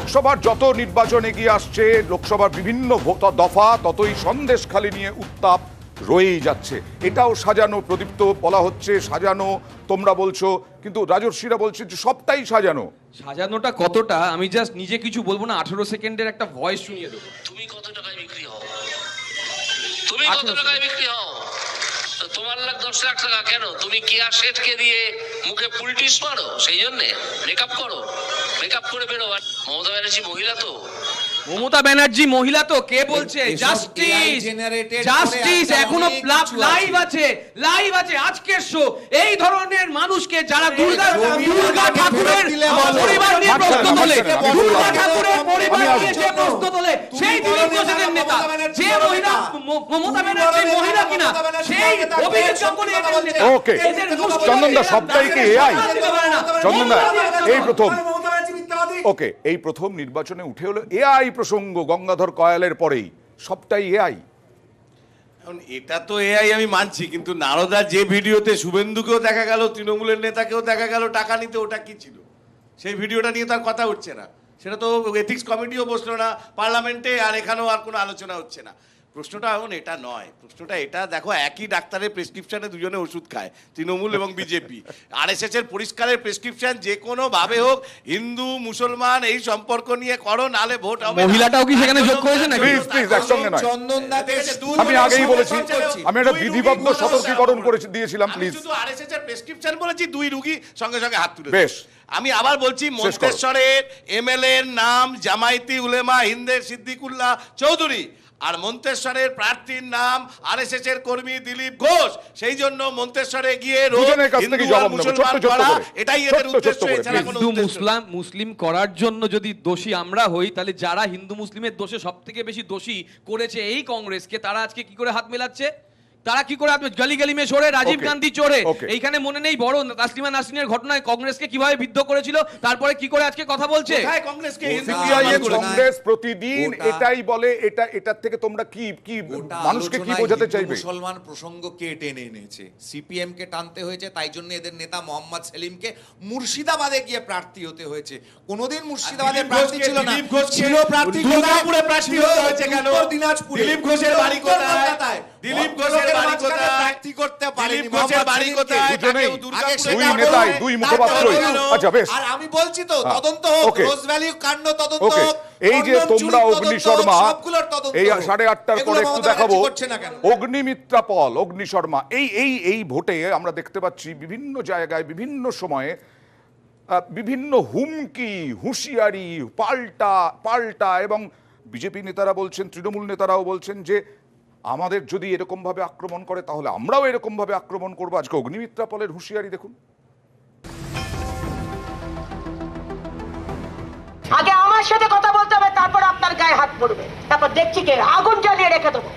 লোকসভার যত নির্বাচন এগিয়ে আসছে, লোকসভার বিভিন্ন দফা ততই সন্দেশখালি নিয়ে উত্তাপ রয়েই যাচ্ছে। এটাও সাজানো, প্রদীপ্ত বলা হচ্ছে সাজানো, তোমরা বলছো, কিন্তু রাজর্ষিরা বলছে যে সবটাই সাজানো। সাজানোটা কতটা আমি জাস্ট নিজে কিছু বলবো না, 18 সেকেন্ডের একটা ভয়েস শুনিয়ে দেবো। তুমি কত টাকায় বিক্রি হও? তুমি কত টাকায় বিক্রি হও? তোমার লাখ 10 লাখ টাকা কেন? তুমি কেয়া শেঠকে দিয়ে মুখে পুলটিস মারো, সেই জন্যে মেকআপ করো, মেকআপ করে বেরো। মমতা ব্যানার্জি মহিলা তো, মমতা ব্যানার্জি মহিলা তো, কে বলছে? জাস্টিস, জাস্টিস এখনো লাইভ আছে, লাইভ আছে আজকের শো। এই ধরনের মানুষকে যারা দুর্গা ঠাকুরের পরিবার নিয়ে প্রশ্ন তোলে, দুর্গা ঠাকুরের পরিবার নিয়ে যে প্রশ্ন তোলে, সেই দিলীপ ঘোষের নেতা, যে মহিলা মমতা ব্যানার্জি মহিলা কিনা সেই অভিযোগ করে এদের নেতা। ওকে, চন্দনদা সবটাই কি এআই? চন্দনদা এই প্রথম, ওকে, এই প্রথম নির্বাচনে উঠে হলো এআই প্রসঙ্গ, গঙ্গাধর কয়ালের পরেই সবটাই এআই। এখন এটা তো এআই আমি মানছি, কিন্তু নারদা যে ভিডিওতে শুভেন্দুকেও দেখা গেল, তৃণমূলের নেতাকেও দেখা গেল টাকা নিতে, ওটা কি ছিল? সেই ভিডিওটা নিয়ে তার কথা উঠছে না, সেটা তো এথিক্স কমিটিও বসলো না পার্লামেন্টে, আর এখানেও আর কোনো আলোচনা হচ্ছে না। প্রশ্নটা এখন এটা নয়, প্রশ্নটা এটা, দেখো একই ডাক্তারের প্রেসক্রিপশনে দুজনে ওষুধ খায়, তৃণমূল এবং বিজেপি। আরএসএস এর পরিষ্কারের প্রেসক্রিপশন যে কোনো ভাবে হোক, হিন্দু মুসলমান এই সম্পর্ক নিয়ে করো, নালে ভোট হবে। মহিলাটাও কি সেখানে যোগ করেছে নাকি? প্লিজ প্লিজ একসঙ্গে নয়, আমি আগেই বলেছি, আমি একটা বিধিবদ্ধ সতর্কীকরণ করে দিয়েছিলাম। প্লিজ, শুধু আরএসএস এর প্রেসক্রিপশন বলেছি, 2 রোগী সঙ্গে সঙ্গে হাত তুলে। বেশ, আমি আবার বলছি, মন্তেশ্বরের এমএলএ এর নাম জামায়াতি উলেমা হিন্দের সিদ্দিকুল্লাহ চৌধুরী, আর মন্তেশ্বরের প্রার্থীর নাম আরএসএস এর কর্মী দিলীপ ঘোষ। সেই জন্য মন্তেশ্বরে গিয়ে এটাই এদের উদ্দেশ্য, এছাড়া কোনো উদ্দেশ্য নেই। মুসলিম করার জন্য যদি দোষী আমরা হই, তাহলে যারা হিন্দু মুসলিমের দোষে সব থেকে বেশি দোষী করেছে এই কংগ্রেসকে, তারা আজকে কি করে হাত মেলাচ্ছে? তারা কি করে গলি গলি মে চোরে, রাজীব গান্ধী চোরে। এইখানে মনে নেই বড় তাসলিমা নাসরিনের ঘটনায় কংগ্রেসকে কিভাবে বিদ্ধ করেছিল, তারপরে কি করে আজকে কথা বলছে? কংগ্রেস প্রতিদিন এটাই বলে, এটার থেকে তোমরা কি কি মানুষকে কি বোঝাতে চাইবে? মুসলমান প্রসঙ্গ কে টেনে এনেছে? সিপিএম কে টানতে হয়েছে, তাই জন্য এদের নেতা মোহাম্মদ সেলিমকে মুর্শিদাবাদে গিয়ে প্রার্থী হতে হয়েছে। কোনোদিন মুর্শিদাবাদে প্রার্থী ছিল না, ছিল প্রার্থী দুর্গাপুরে প্রার্থী হতে হয়েছে কেন? দিনাজপুরে। দিলীপ ঘোষের বাড়ি কোথায়? দিলীপ ঘোষের বাড়ি কোথায়? প্রার্থী করতে পারেনি। দিলীপ ঘোষের বাড়ি কোথায়? দুই নেতাই, দুই মুখপাত্রই। আচ্ছা বেশ, আর আমি বলছি তো, তদন্ত হোক, রোজ ভ্যালি কাণ্ড তদন্ত হোক। এই যে তোমরা অগ্নি শর্মা, এই 8:30টার পরে একটু দেখাবো অগ্নিমিত্রা পল, অগ্নি শর্মা, এই ভোটে আমরা দেখতে পাচ্ছি বিভিন্ন জায়গায় বিভিন্ন সময়ে বিভিন্ন হুমকি, হুঁশিয়ারি, পাল্টা, এবং বিজেপি নেতারা বলছেন, তৃণমূল নেতারাও বলছেন যে আমাদের যদি এরকম ভাবে আক্রমণ করে তাহলে আমরাও এরকম ভাবে আক্রমণ করবো। আজকে অগ্নিমিত্রা পলের হুঁশিয়ারি দেখুন। আগে আমার সাথে কথা বলতে হবে, তারপর আপনার গায়ে হাত পড়বে, তারপর দেখছি কে আগুন জ্বালিয়ে রেখে দেবো।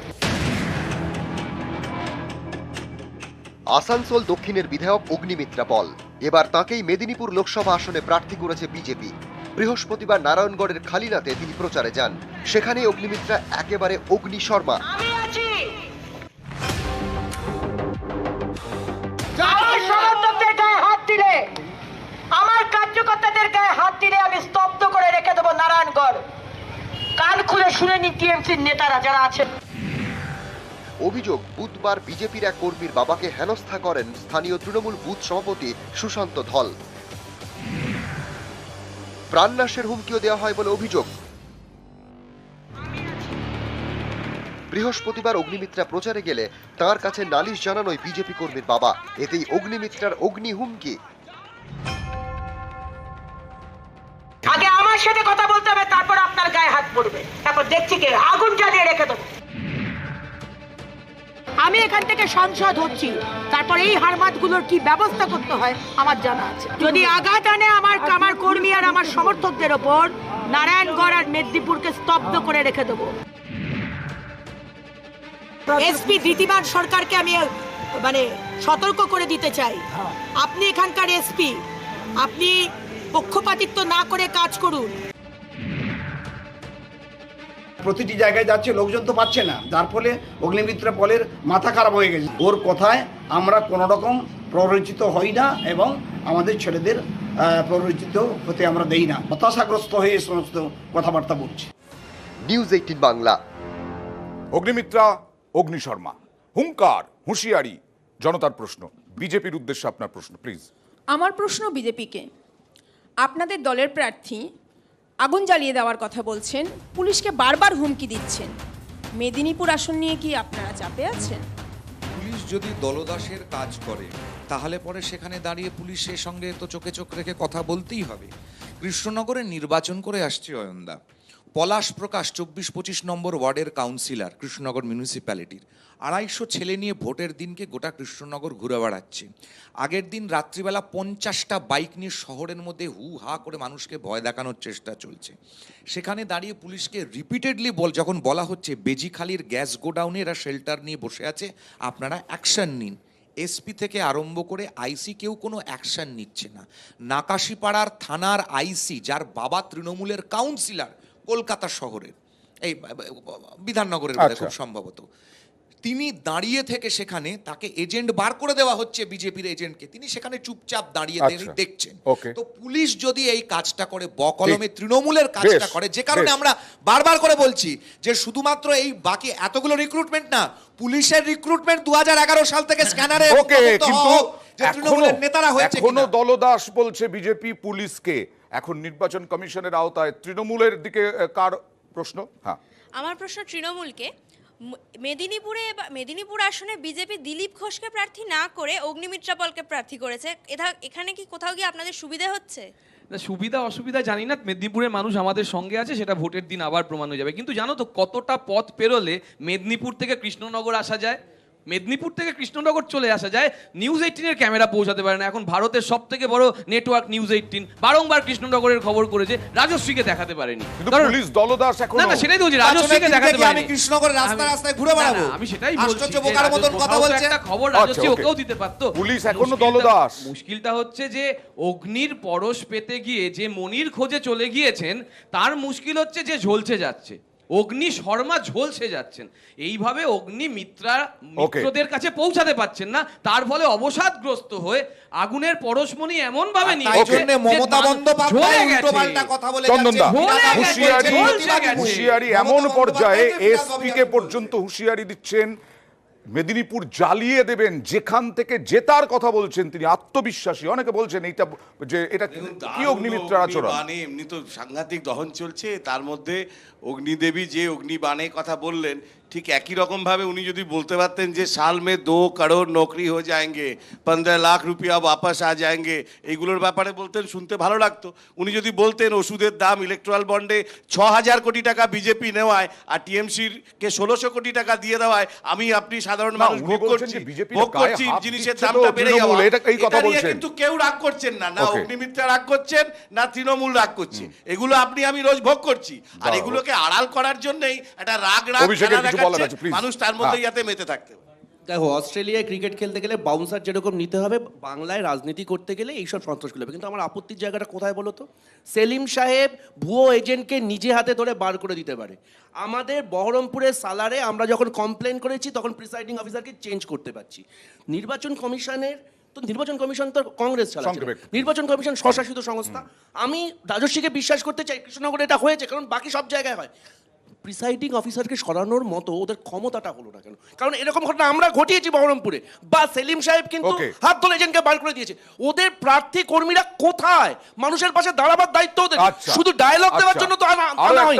আসানসোল দক্ষিণের বিধায়ক অগ্নিমিত্রা পল, এবার তাকেই মেদিনীপুর লোকসভা আসনে প্রার্থী করেছে বিজেপি। বৃহস্পতিবার নারায়ণগড়ের খালিনাতে তিনি প্রচারে যান, সেখানে অগ্নিমিত্রা একেবারে অগ্নি শর্মা। আমি আছি, আমার সমর্থকদের গায়ে হাত দিলে, আমার কার্যকর্তাদের গায়ে হাত দিলে আমি স্তব্ধ করে রেখে দেবো নারায়ণগড়। কান খুলে শুনে নি টিএমসির নেতারা যারা আছেন। অভিযোগ, বুধবার বিজেপির এক কর্মীর বাবাকে হেনস্থা করেন স্থানীয় তৃণমূল বুথ সভাপতি সুশান্ত ধল। প্রাণনাশের হুমকিও দেওয়া হয় বলে অভিযোগ। বৃহস্পতিবার অগ্নিমিত্রা প্রচারে গেলে তার কাছে নালিশ জানানোই বিজেপি কর্মীর বাবা, এতেই অগ্নিমিত্রার অগ্নি হুমকি। আগে আমার সাথে কথা বলতে হবে, তারপর আপনার গায়ে হাত পড়বে, তারপর দেখছি কে আগুন জ্বালিয়ে রেখে দেবো। আমি এখান থেকে সাংসদ হচ্ছি, তারপর এই হারমাতগুলোর কি ব্যবস্থা করতে হয় আমার জানা আছে। যদি আঘাত আনে আমার কর্মী আর আমার সমর্থকদের ওপর, নারায়ণগড় আর মেদিনীপুরকে স্তব্ধ করে রেখে দেবো। এসপি দ্বিতীয়বার সরকারকে আমি সতর্ক করে দিতে চাই, আপনি এখানকার এসপি, আপনি পক্ষপাতিত্ব না করে কাজ করুন। প্রতিটি জায়গায় যাচ্ছে, লোকজন তো পাচ্ছে না, যার ফলে অগ্নিমিত্রা পলের মাথা খারাপ হয়ে গেছে। ওর কথায় আমরা কোনো রকম প্ররোচিত হই না এবং আমাদের ছেলেদের প্ররোচিত হতে আমরা দেই না। হতাশাগ্রস্ত হয়ে এই সমস্ত কথাবার্তা বলছি। নিউজ 18 বাংলা। অগ্নিমিত্রা, অগ্নি শর্মা, হুঙ্কার, হুঁশিয়ারি, জনতার প্রশ্ন, বিজেপির উদ্দেশ্যে আপনার প্রশ্ন প্লিজ। আমার প্রশ্ন বিজেপিকে, আপনাদের দলের প্রার্থী আগুন জ্বালিয়ে দেওয়ার কথা বলছেন, পুলিশকে বারবার হুমকি দিচ্ছেন, মেদিনীপুর আসন নিয়ে কি আপনারা চাপে আছেন? পুলিশ যদি দলদাসের কাজ করে তাহলে পরে সেখানে দাঁড়িয়ে পুলিশের সঙ্গে তো চোখে চোখ রেখে কথা বলতেই হবে। কৃষ্ণনগরে নির্বাচন করে আসছে অয়নদা, পলাশ প্রকাশ 24-25 নম্বর ওয়ার্ডের কাউন্সিলর কৃষ্ণনগর মিউনিসিপ্যালিটির, 250 ছেলে নিয়ে ভোটের দিনকে গোটা কৃষ্ণনগর ঘুরে বেড়াচ্ছে। আগের দিন রাত্রিবেলা 50টা বাইক নিয়ে শহরের মধ্যে হু হা করে মানুষকে ভয় দেখানোর চেষ্টা চলছে। সেখানে দাঁড়িয়ে পুলিশকে রিপিটেডলি যখন বলা হচ্ছে বেজিখালির গ্যাস গোডাউনে এরা শেল্টার নিয়ে বসে আছে, আপনারা অ্যাকশন নিন, এসপি থেকে আরম্ভ করে আইসি কেউ কোনো অ্যাকশন নিচ্ছে না। নাকাশিপাড়ার থানার আইসি, যার বাবা তৃণমূলের কাউন্সিলর কলকাতা শহরের, এই বিধাননগরের খুব সম্ভবত, তিনি দাঁড়িয়ে থেকে সেখানে তাকে এজেন্ট বার করে দেওয়া হচ্ছে, বিজেপির এজেন্টকে, তিনি সেখানে চুপচাপ দাঁড়িয়ে দেখছেন। তো পুলিশ যদি এই কাজটা করে, বকলমে তৃণমূলের কাজটা করে, যে কারণে আমরা বারবার করে বলছি যে শুধুমাত্র এই বাকি এতগুলো রিক্রুটমেন্ট না, পুলিশের রিক্রুটমেন্ট 2011 সাল থেকে স্ক্যানারে কিন্তু তৃণমূলের নেতারা হয়েছে। এখনো দলদাস বলছে বিজেপি পুলিশকে। এখন নির্বাচন কমিশনের আওতায় তৃণমূলের দিকে কার প্রশ্ন? হ্যাঁ, আমার প্রশ্ন তৃণমূলকে। মেদিনীপুর আসনে বিজেপি দিলীপ ঘোষকে প্রার্থী না করে অগ্নিমিত্রা পলকে প্রার্থী করেছে, এখানে কি কোথাও গিয়ে আপনাদের সুবিধা হচ্ছে? না, সুবিধা অসুবিধা জানি না, মেদিনীপুরের মানুষ আমাদের সঙ্গে আছে, সেটা ভোটের দিন আবার প্রমাণ হয়ে যাবে। কিন্তু জানো তো কতটা পথ পেরোলে মেদিনীপুর থেকে কৃষ্ণনগর আসা যায়, মেদিনীপুর থেকে কৃষ্ণনগর চলে আসা যায়। নিউজ 18 এর ক্যামেরা পৌঁছাতে পারে না। এখন ভারতের সব থেকে বড় নেটওয়ার্ক নিউজ 18 বারংবার কৃষ্ণনগরের খবর করেছে, রাজশ্রীকে দেখাতে পারেনি। পুলিশ দলদাস এখন না, সেটাই তো বলছি, রাজশ্রীকে দেখাতে পারেনি। আমি কৃষ্ণনগরের রাস্তায় রাস্তায় ঘুরে বেড়াবো? আমি সেটাই বলছি, আশ্চর্য বোকার মতন কথা বলছে। একটা খবর রাজশ্রী ওকেও দিতে পারতো। পুলিশ এখনো দলদাস। মুশকিলটা হচ্ছে যে অগ্নির পরশ পেতে গিয়ে যে মনির খোঁজে চলে গিয়েছেন, তার মুশকিল হচ্ছে যে ঝলসে যাচ্ছে। অগ্নি শর্মা ঝলসে যাচ্ছেন, এইভাবে অগ্নি মিত্রদের কাছে পৌঁছাতে পারছেন না, তার ফলে অবসাদগ্রস্ত হয়ে আগুনের পরশমণি এমন ভাবে মমতা বন্দ্যোপাধ্যায় উল্টোপাল্টা কথা বলে হুঁশিয়ারি এমন পর্যায়ে এসপি কে পর্যন্ত হুঁশিয়ারি দিচ্ছেন মেদিনীপুর জ্বালিয়ে দেবেন, যেখান থেকে জেতার কথা বলছেন তিনি আত্মবিশ্বাসী। অনেকে বলছেন এইটা যে এটা কি অগ্নিমিত্রার আচরণ। এমনি তো সাংঘাতিক দহন চলছে, তার মধ্যে অগ্নিদেবী যে অগ্নিবাণের কথা বললেন, ঠিক একই রকম ভাবে উনি যদি বলতে পারতেন যে সাল মে 2 करोड़ नौकरी हो जाएंगे, 15 लाख रुपया वापस आ जाएंगे, এইগুলোর ব্যাপারে বলতেন, শুনতে ভালো লাগতো। উনি যদি বলতেন ওষুধের দাম ইলেকট্রাল বন্ডে 6000 কোটি টাকা বিজেপি নেওয়ায় আর টিএমসির কে 1600 কোটি টাকা দিয়ে দেওয়ায় আমি আপনি সাধারণ মানুষ ভোগ করছি জিনিসের দামটা বেড়ে যাওয়া, এটা নিয়ে কিন্তু কেউ রাগ করছেন না, না অগ্নিমিত্রা রাগ করছেন, না তৃণমূল রাগ করছে। এগুলো আপনি আমি রোজ ভোগ করছি, আর এগুলোকে আড়াল করার জন্যই একটা রাগ মানুষ তার মধ্যে যাতে মেতে থাকতে পারে। দেখো, অস্ট্রেলিয়ায় ক্রিকেট খেলতে গেলে বাউন্সার যেরকম নিতে হবে, বাংলায় রাজনীতি করতে গেলে এইসব সন্ত্রাসগুলো হবে। কিন্তু আমার আপত্তির জায়গাটা কোথায় বলো তো? সেলিম সাহেব ভুয়ো এজেন্টকে নিজে হাতে ধরে বার করে দিতে পারে। আমাদের বহরমপুরের সালারে আমরা যখন কমপ্লেন করেছি তখন প্রিসাইডিং অফিসারকে চেঞ্জ করতে পারছি। নির্বাচন কমিশনের তো নির্বাচন কমিশন তো কংগ্রেস চালাচ্ছে, নির্বাচন কমিশন স্বশাসিত সংস্থা। আমি রাজস্বীকে বিশ্বাস করতে চাই কৃষ্ণনগরে এটা হয়েছে, কারণ বাকি সব জায়গায় হয়। প্রিসাইডিং অফিসারকে সরানোর মতো ওদের ক্ষমতাটা হলো না কেন? কারণ এরকম ঘটনা আমরা ঘটিয়েছি বহরমপুরে, বা সেলিম সাহেব কিন্তু হাত ধরে এজেন্টকে বার করে দিয়েছে। ওদের প্রার্থী কর্মীরা কোথায়? মানুষের পাশে দাঁড়াবার দায়িত্ব ওদের, শুধু ডায়লগ দেওয়ার জন্য তো আনা হয়।